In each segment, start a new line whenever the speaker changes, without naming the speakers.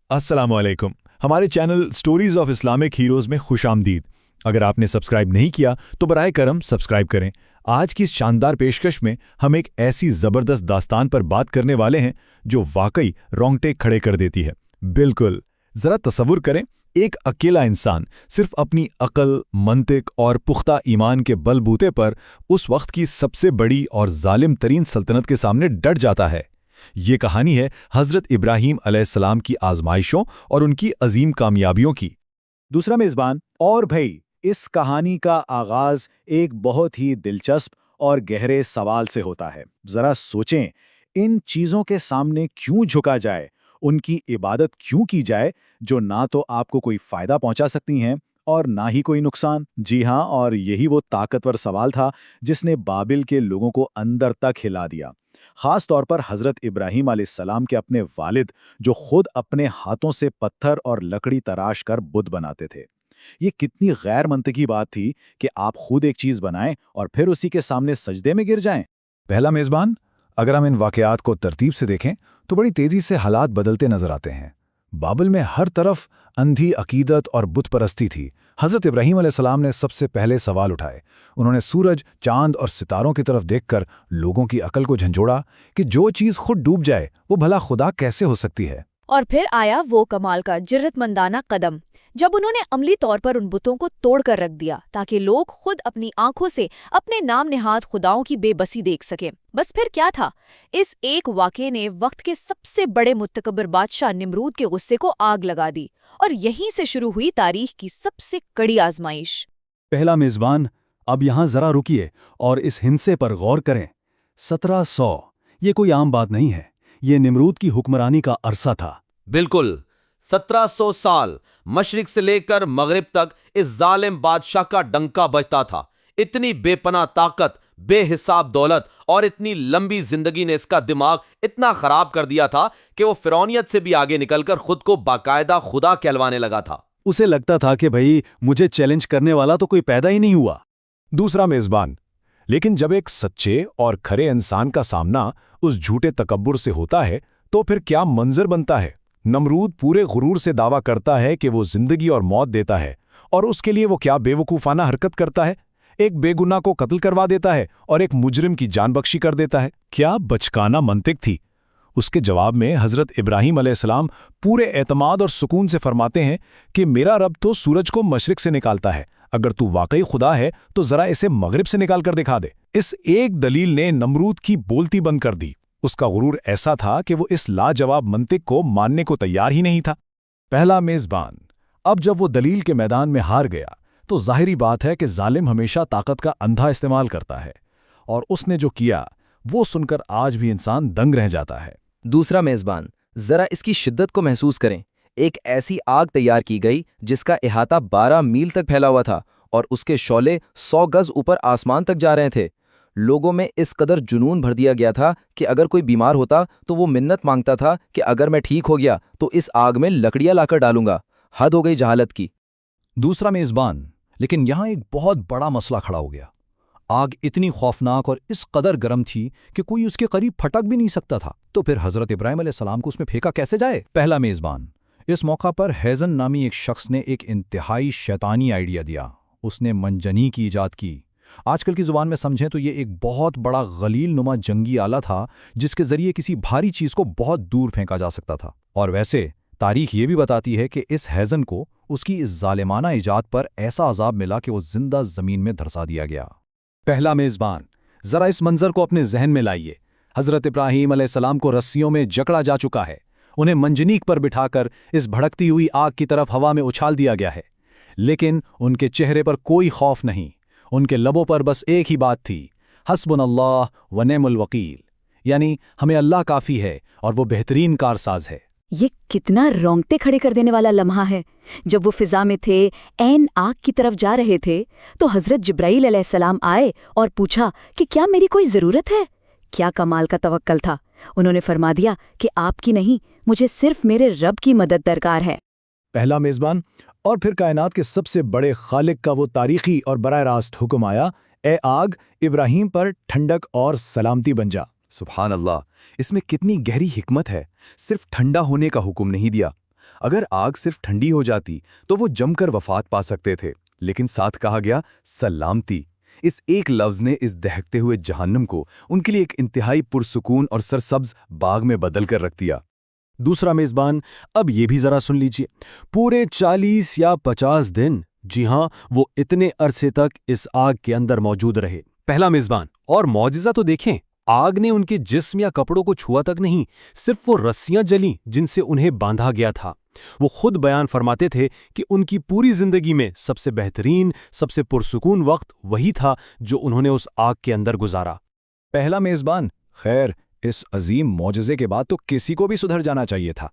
अस्सलामुअलैकुम। हमारे channel stories of Islamic heroes में खुश आमदीद। अगर आपने सब्सक्राइब नहीं किया तो बराए करम सब्सक्राइब करें। आज की इस शानदार पेशकश में हम एक ऐसी ज़बरदस्त दास्तान पर बात करने वाले हैं जो वाकई रोंगटे खड़े कर देती है। बिल्कुल, ज़रा तसव्वुर करें, एक अकेला इंसान सिर्फ अपनी अक्ल, मंतिक और पुख्ता ईमान के बलबूते पर उस वक्त की सबसे बड़ी और जालिम तरीन सल्तनत के सामने डट जाता है। ये कहानी है हज़रत इब्राहीम अलैहिस्सलाम की आजमाइशों और उनकी अजीम कामयाबियों की।
दूसरा मेज़बान। और भाई, इस कहानी का आगाज़ एक बहुत ही दिलचस्प और गहरे सवाल से होता है। ज़रा सोचें, इन चीज़ों के सामने क्यों झुका जाए, उनकी इबादत क्यों की जाए जो ना तो आपको कोई फ़ायदा पहुंचा सकती हैं और ना ही कोई नुकसान। जी हाँ, और यही वो ताकतवर सवाल था जिसने बाबिल के लोगों को अंदर तक हिला दिया। खास तौर पर हज़रत इब्राहीम अलैहिस्सलाम के अपने वालिद, जो खुद अपने हाथों से पत्थर और लकड़ी तराश कर बुत बनाते थे। ये कितनी गैर मंतकी बात थी कि आप खुद एक चीज़ बनाएं और फिर उसी के सामने सजदे में गिर जाएं।
पहला मेज़बान, अगर हम इन वाक़यात को तरतीब से देखें तो बड़ी तेज़ी से हालात बदलते नजर आते हैं। बाबिल में हर तरफ अंधी अकीदत और बुत परस्ती थी। हज़रत इब्राहीम अलैहिस्सलाम ने सबसे पहले सवाल उठाए। उन्होंने सूरज, चांद और सितारों की तरफ देखकर लोगों की अकल को झंझोड़ा कि जो चीज़ खुद डूब जाए वो भला खुदा कैसे हो सकती है।
और फिर आया वो कमाल का जर्रतमंदाना कदम, जब उन्होंने अमली तौर पर उन बुतों को तोड़कर रख दिया ताकि लोग खुद अपनी आंखों से अपने नाम नेहाद खुदाओं की बेबसी देख सकें। बस फिर क्या था, इस एक वाक़े ने वक्त के सबसे बड़े मुतकब्बिर बादशाह निमरूद के गुस्से को आग लगा दी और यहीं से शुरू हुई तारीख की सबसे कड़ी आजमाइश।
पहला मेज़बान, अब यहाँ ज़रा रुकिए और इस हिंसे पर गौर करें। 1700, ये कोई आम बात नहीं है। ये निमरूद की हुक्मरानी का अरसा था।
बिल्कुल, 1700 साल मशरिक से लेकर मगरिब तक इस जालिम बादशाह का डंका बजता था। इतनी बेपनाह ताकत, बेहिसाब दौलत और इतनी लंबी जिंदगी ने इसका दिमाग इतना खराब कर दिया था कि वो फिरौनियत से भी आगे निकलकर खुद को बाकायदा खुदा कहलवाने लगा था।
उसे लगता था कि भाई, मुझे चैलेंज करने वाला तो कोई पैदा ही नहीं हुआ।
दूसरा मेज़बान, लेकिन जब एक सच्चे और खरे इंसान का सामना उस झूठे तकब्बुर से होता है तो फिर क्या मंजर बनता है। नमरूद पूरे गुरूर से दावा करता है कि वो जिंदगी और मौत देता है, और उसके लिए वो क्या बेवकूफ़ाना हरकत करता है। एक बेगुनाह को कत्ल करवा देता है और एक मुजरिम की जान बख्शी कर देता है। क्या बचकाना मंतिक थी। उसके जवाब में हज़रत इब्राहीम अलैहिस्सलाम पूरे एतमाद और सुकून से फरमाते हैं कि मेरा रब तो सूरज को मशरिक से निकालता है, अगर तू वाकई खुदा है तो ज़रा इसे मगरिब से निकाल कर दिखा दे। इस एक दलील ने नमरूद की बोलती बंद कर दी। उसका गुरूर ऐसा था कि वो इस लाजवाब मंतिक को मानने को तैयार ही नहीं था। पहला मेज़बान, अब जब वो दलील के मैदान में हार गया तो जाहिरी बात है कि जालिम हमेशा ताकत का अंधा इस्तेमाल करता है, और उसने जो किया वो सुनकर आज भी इंसान दंग रह जाता है।
दूसरा मेज़बान, ज़रा इसकी शिद्दत को महसूस करें। एक ऐसी आग तैयार की गई जिसका इहाता 12 मील तक फैला हुआ था और उसके शौले 100 गज ऊपर आसमान तक जा रहे थे। लोगों में इस कदर जुनून भर दिया गया था कि अगर कोई बीमार होता तो वो मिन्नत मांगता था कि अगर मैं ठीक हो गया तो इस आग में लकड़ियां लाकर डालूंगा। हद हो गई जहालत की।
दूसरा मेज़बान, लेकिन यहाँ एक बहुत बड़ा मसला खड़ा हो गया। आग इतनी खौफनाक और इस कदर गर्म थी कि कोई उसके करीब फटक भी नहीं सकता था। तो फिर हज़रत इब्राहीम अलैहिस्सलाम को उसमें फेंका कैसे जाए। पहला मेज़बान, इस मौका पर हैज़न नामी एक शख्स ने एक इंतहाई शैतानी आइडिया दिया। उसने मंजनी की ईजाद की। आजकल की ज़ुबान में समझें तो ये एक बहुत बड़ा गलील नुमा जंगी आला था जिसके ज़रिए किसी भारी चीज़ को बहुत दूर फेंका जा सकता था। और वैसे तारीख ये भी बताती है कि इस हैज़न को उसकी इस जालिमाना ईजाद पर ऐसा अजाब मिला कि वो जिंदा ज़मीन में धंसा दिया गया। पहला मेज़बान, ज़रा इस मंजर को अपने जहन में लाइए। हज़रत इब्राहीम अलैहिस्सलाम को रस्सियों में जकड़ा जा चुका है। उन्हें मंजनीक पर बिठाकर इस भड़कती हुई आग की तरफ हवा में उछाल दिया गया है, लेकिन उनके चेहरे पर कोई खौफ नहीं। उनके लबों पर बस एक ही बात थी, हस्बुनल्लाह व निअमल वकील, यानी हमें अल्लाह काफ़ी है और वो बेहतरीन कारसाज है।
ये कितना रोंगटे खड़े कर देने वाला लम्हा है। जब वो फिजा में थे, ऐन आग की तरफ जा रहे थे, तो हज़रत जिब्राईल अलैहिस्सलाम आए और पूछा कि क्या मेरी कोई ज़रूरत है। क्या कमाल का तवक्कल था। उन्होंने फरमा दिया कि आपकी नहीं, मुझे सिर्फ मेरे रब की मदद दरकार है।
पहला मेज़बान, और फिर कायनात के सबसे बड़े खालिक का वो तारीखी और बराह रास्त हुक्म आया, ए आग, इब्राहीम पर ठंडक और सलामती बन जा।
सुभान अल्लाह, इसमें कितनी गहरी हिकमत है। सिर्फ ठंडा होने का हुक्म नहीं दिया, अगर आग सिर्फ ठंडी हो जाती तो वो जमकर वफात पा सकते थे, लेकिन साथ कहा गया सलामती। इस एक लफ्ज ने इस दहकते हुए जहन्नम को उनके लिए एक इंतहाई पुरसुकून और सरसब्ज बाग में बदल कर रख दिया।
दूसरा मेजबान, अब ये भी जरा सुन लीजिए। पूरे 40 या 50 दिन, जी हां, वो इतने अरसे तक इस आग के अंदर मौजूद रहे। पहला मेजबान, और मौजिज़ा तो देखें, आग ने उनके जिस्म या कपड़ों को छुआ तक नहीं, सिर्फ वो रस्सियां जली जिनसे उन्हें बांधा गया था। वो खुद बयान फरमाते थे कि उनकी पूरी जिंदगी में सबसे बेहतरीन, सबसे पुरसुकून वक्त वही था जो उन्होंने उस आग के अंदर गुजारा।
पहला मेज़बान, खैर इस अजीम मौजज़े के बाद तो किसी को भी सुधर जाना चाहिए था,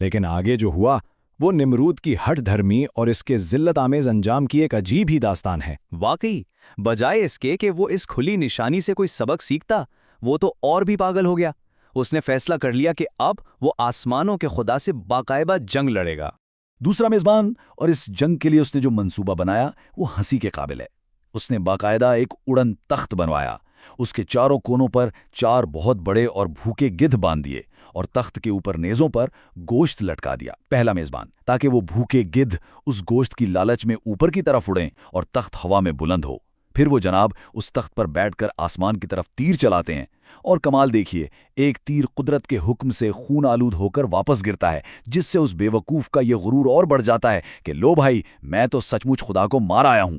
लेकिन आगे जो हुआ वो निमरूद की हठ धर्मी और इसके जिल्लत आमेज अंजाम की एक अजीब ही दास्तान है।
वाकई, बजाय इसके कि वो इस खुली निशानी से कोई सबक सीखता, वो तो और भी पागल हो गया। उसने फैसला कर लिया कि अब वो आसमानों के खुदा से बाकायदा जंग लड़ेगा।
दूसरा मेज़बान, और इस जंग के लिए उसने जो मंसूबा बनाया वो हंसी के काबिल है। उसने बाकायदा एक उड़न तख्त बनवाया, उसके चारों कोनों पर 4 बहुत बड़े और भूखे गिद्ध बांध दिए और तख्त के ऊपर नेज़ों पर गोश्त लटका दिया। पहला मेज़बान, ताकि वो भूखे गिद्ध उस गोश्त की लालच में ऊपर की तरफ उड़ें और तख्त हवा में बुलंद हो। फिर वो जनाब उस तख्त पर बैठकर आसमान की तरफ तीर चलाते हैं, और कमाल देखिए, एक तीर कुदरत के हुक्म से खून आलूद होकर वापस गिरता है, जिससे उस बेवकूफ़ का ये गुरूर और बढ़ जाता है कि लो भाई, मैं तो सचमुच खुदा को मार आया हूं।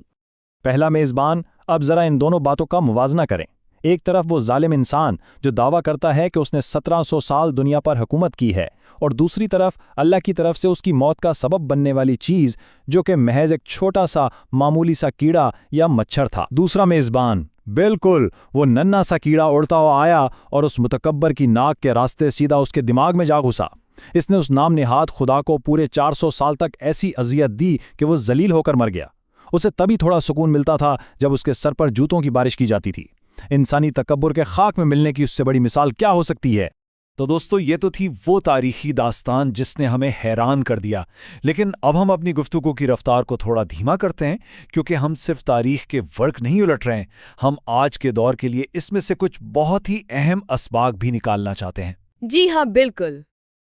पहला मेज़बान, अब जरा इन दोनों बातों का मुवाजना करें। एक तरफ वो जालिम इंसान जो दावा करता है कि उसने 1700 साल दुनिया पर हुकूमत की है, और दूसरी तरफ अल्लाह की तरफ से उसकी मौत का सबब बनने वाली चीज़ जो कि महज एक छोटा सा मामूली सा कीड़ा या मच्छर था। दूसरा मेज़बान, बिल्कुल वो नन्हा सा कीड़ा उड़ता हुआ आया और उस मुतकब्बर की नाक के रास्ते सीधा उसके दिमाग में जा घुसा। इसने उस नाम नेहाद खुदा को पूरे 400 साल तक ऐसी अजियत दी कि वो जलील होकर मर गया। उसे तभी थोड़ा सुकून मिलता था जब उसके सर पर जूतों की बारिश की जाती थी। इंसानी तकब्बुर के खाक में मिलने की उससे बड़ी मिसाल क्या हो सकती है?
तो दोस्तों, ये तो थी वो तारीखी दास्तान जिसने हमें हैरान कर दिया। लेकिन अब हम अपनी गुफ्तगू की रफ्तार को थोड़ा धीमा करते हैं, क्योंकि हम सिर्फ तारीख के वर्क नहीं उलट रहे हैं, हम आज के दौर के लिए इसमें से कुछ बहुत ही अहम असबाग भी निकालना चाहते हैं।
जी हाँ, बिल्कुल।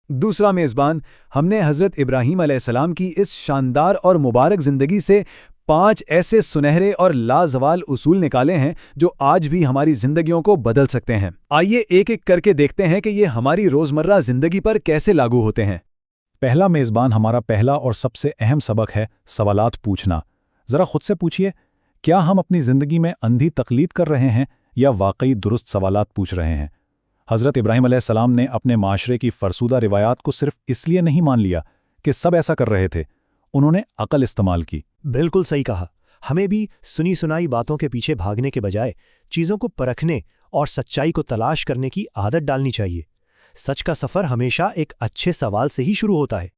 दूसरा मेज़बान, हमने हज़रत इब्राहीम अलैहिस्सलाम की इस शानदार और मुबारक ज़िंदगी से 5 ऐसे सुनहरे और लाजवाल उसूल निकाले हैं जो आज भी हमारी जिंदगियों को बदल सकते हैं। आइए एक एक करके देखते हैं कि ये हमारी रोज़मर्रा जिंदगी पर कैसे लागू होते हैं।
पहला मेज़बान, हमारा पहला और सबसे अहम सबक है सवालात पूछना। ज़रा खुद से पूछिए, क्या हम अपनी ज़िंदगी में अंधी तकलीद कर रहे हैं या वाकई दुरुस्त सवालात पूछ रहे हैं? हज़रत इब्राहीम अलैहिस्सलाम ने अपने माशरे की फरसूदा रिवायात को सिर्फ इसलिए नहीं मान लिया कि सब ऐसा कर रहे थे, उन्होंने अकल इस्तेमाल की।
बिल्कुल सही कहा। हमें भी सुनी सुनाई बातों के पीछे भागने के बजाय चीज़ों को परखने और सच्चाई को तलाश करने की आदत डालनी चाहिए। सच का सफ़र हमेशा एक अच्छे सवाल से ही शुरू होता है।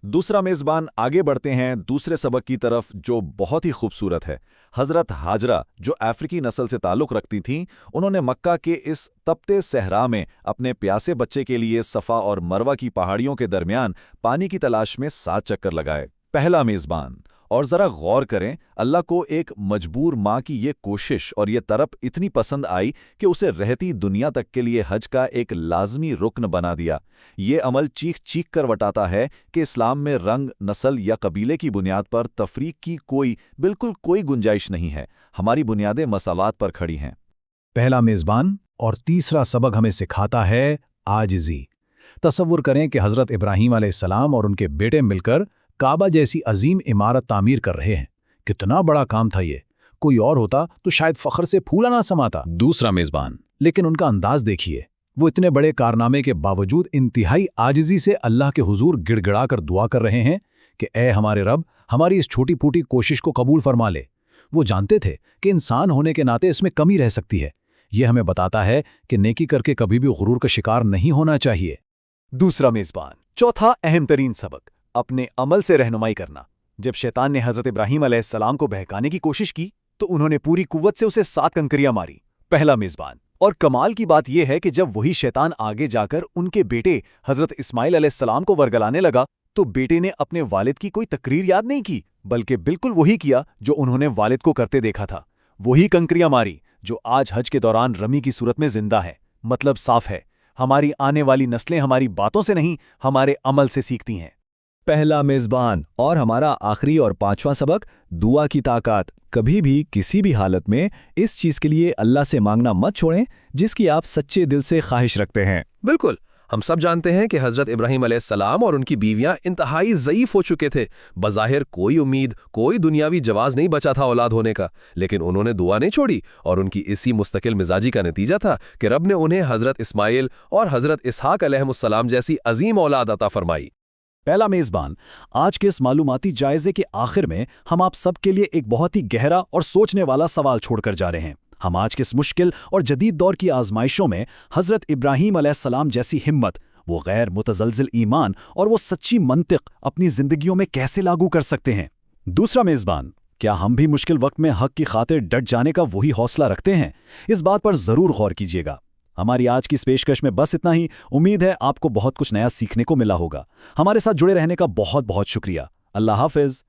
दूसरा मेज़बान, आगे बढ़ते हैं दूसरे सबक की तरफ जो बहुत ही खूबसूरत है। हज़रत हाजरा, जो अफ्रीकी नस्ल से ताल्लुक़ रखती थीं, उन्होंने मक्का के इस तपते सहरा में अपने प्यासे बच्चे के लिए सफ़ा और मरवा की पहाड़ियों के दरमियान पानी की तलाश में 7 चक्कर लगाए। पहला मेज़बान, और ज़रा गौर करें, अल्लाह को एक मजबूर माँ की ये कोशिश और ये तरफ इतनी पसंद आई कि उसे रहती दुनिया तक के लिए हज का एक लाजमी रुकन बना दिया। ये अमल चीख चीख कर वटाता है कि इस्लाम में रंग, नस्ल या कबीले की बुनियाद पर तफरीक की बिल्कुल कोई गुंजाइश नहीं है। हमारी बुनियादें मसालात पर खड़ी हैं।
पहला मेज़बान और तीसरा सबक हमें सिखाता है आजिज़ी। तसव्वुर करें कि हज़रत इब्राहीम अलैहिस्सलाम और उनके बेटे मिलकर काबा जैसी अजीम इमारत तामीर कर रहे हैं। कितना बड़ा काम था ये, कोई और होता तो शायद फख्र से फूला ना समाता। दूसरा मेज़बान, लेकिन उनका अंदाज देखिए, वो इतने बड़े कारनामे के बावजूद इंतहाई आजिज़ी से अल्लाह के हुजूर गिड़गिड़ा कर दुआ कर रहे हैं कि ए हमारे रब, हमारी इस छोटी फूटी कोशिश को कबूल फरमा ले। वो जानते थे कि इंसान होने के नाते इसमें कमी रह सकती है। ये हमें बताता है कि नेकी करके कभी भी गुरूर का शिकार नहीं होना चाहिए।
दूसरा मेज़बान, चौथा अहम तरीन सबक, अपने अमल से रहनुमाई करना। जब शैतान ने हज़रत इब्राहीम अलैहिस्सलाम को बहकाने की कोशिश की तो उन्होंने पूरी कुव्वत से उसे 7 कंकरियां मारी। पहला मेज़बान, और कमाल की बात यह है कि जब वही शैतान आगे जाकर उनके बेटे हज़रत इस्माइल अलैहिस्सलाम को वरगलाने लगा तो बेटे ने अपने वालिद की कोई तकरीर याद नहीं की, बल्कि बिल्कुल वही किया जो उन्होंने वालिद को करते देखा था। वही कंकरियां मारी जो आज हज के दौरान रमी की सूरत में जिंदा है। मतलब साफ है, हमारी आने वाली नस्लें हमारी बातों से नहीं, हमारे अमल से सीखती हैं। पहला मेज़बान और हमारा आखिरी और 5वां सबक, दुआ की ताकत। कभी भी किसी भी हालत में इस चीज़ के लिए अल्लाह से मांगना मत छोड़ें जिसकी आप सच्चे दिल से ख्वाहिश रखते हैं।
बिल्कुल, हम सब जानते हैं कि हजरत इब्राहीम अलैहिस्सलाम और उनकी बीवियां इंतहाई ज़ईफ़ हो चुके थे। बज़ाहिर कोई उम्मीद, कोई दुनियावी जवाज़ नहीं बचा था औलाद होने का, लेकिन उन्होंने दुआ नहीं छोड़ी और उनकी इसी मुस्तकिल मिजाजी का नतीजा था कि रब ने उन्हें हजरत इस्माइल और हजरत इसहाक अलैहिमुस्सलाम जैसी अजीम औलाद अता फरमाई।
पहला मेज़बान, आज के इस मालूमाती जायजे के आखिर में हम आप सबके लिए एक बहुत ही गहरा और सोचने वाला सवाल छोड़कर जा रहे हैं। हम आज के इस मुश्किल और जदीद दौर की आजमाइशों में हज़रत इब्राहीम अलैहिस्सलाम जैसी हिम्मत, वो गैर मुतज़लज़िल ईमान और वो सच्ची मंतिक अपनी ज़िंदगियों में कैसे लागू कर सकते हैं। दूसरा मेज़बान, क्या हम भी मुश्किल वक्त में हक़ की खातिर डट जाने का वही हौसला रखते हैं? इस बात पर ज़रूर गौर कीजिएगा। हमारी आज की इस पेशकश में बस इतना ही। उम्मीद है आपको बहुत कुछ नया सीखने को मिला होगा। हमारे साथ जुड़े रहने का बहुत बहुत शुक्रिया। अल्लाह हाफ़िज़।